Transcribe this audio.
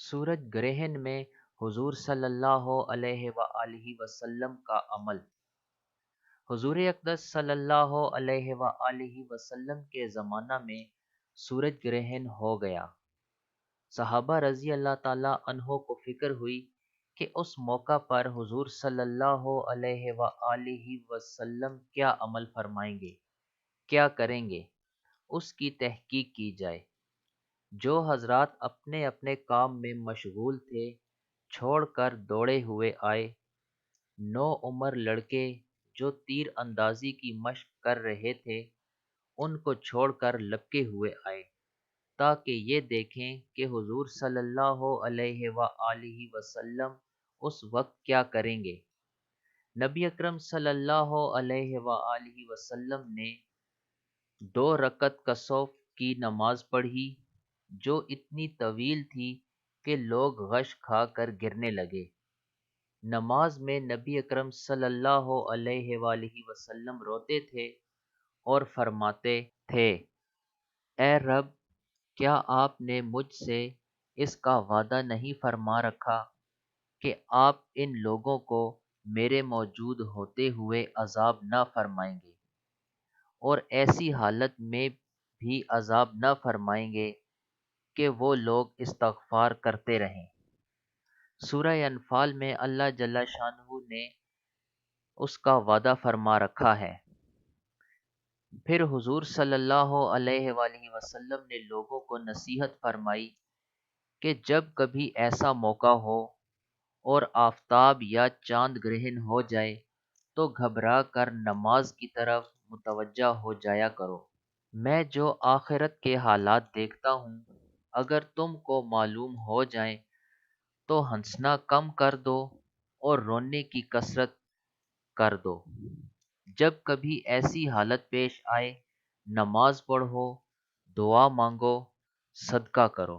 سورج گرہن میں حضور صلی اللہ علیہ وآلہ وسلم کا عمل۔ حضور اقدس صلی اللہ علیہ وآلہ وسلم کے زمانہ میں سورج گرہن ہو گیا۔ صحابہ رضی اللہ تعالی عنہ کو فکر ہوئی کہ اس موقع پر حضور صلی اللہ علیہ وآلہ وسلم کیا عمل فرمائیں گے، کیا کریں گے، اس کی تحقیق کی جائے۔ جو حضرات اپنے اپنے کام میں مشغول تھے چھوڑ کر دوڑے ہوئے آئے۔ نوعمر لڑکے جو تیر اندازی کی مشق کر رہے تھے ان کو چھوڑ کر لپکے ہوئے آئے تاکہ یہ دیکھیں کہ حضور صلی اللہ علیہ وآلہ وسلم اس وقت کیا کریں گے۔ نبی اکرم صلی اللہ علیہ وآلہ وسلم نے 2 رکعت کسوف کی نماز پڑھی جو اتنی طویل تھی کہ لوگ غش کھا کر گرنے لگے۔ نماز میں نبی اکرم صلی اللہ علیہ وآلہ وسلم روتے تھے اور فرماتے تھے، اے رب، کیا آپ نے مجھ سے اس کا وعدہ نہیں فرما رکھا کہ آپ ان لوگوں کو میرے موجود ہوتے ہوئے عذاب نہ فرمائیں گے اور ایسی حالت میں بھی عذاب نہ فرمائیں گے کہ وہ لوگ استغفار کرتے رہیں۔ سورہ انفال میں اللہ جل شانہ نے اس کا وعدہ فرما رکھا ہے۔ پھر حضور صلی اللہ علیہ وآلہ وسلم نے لوگوں کو نصیحت فرمائی کہ جب کبھی ایسا موقع ہو اور آفتاب یا چاند گرہن ہو جائے تو گھبرا کر نماز کی طرف متوجہ ہو جایا کرو۔ میں جو آخرت کے حالات دیکھتا ہوں اگر تم کو معلوم ہو جائیں تو ہنسنا کم کر دو اور رونے کی کثرت کر دو۔ جب کبھی ایسی حالت پیش آئے نماز پڑھو، دعا مانگو، صدقہ کرو۔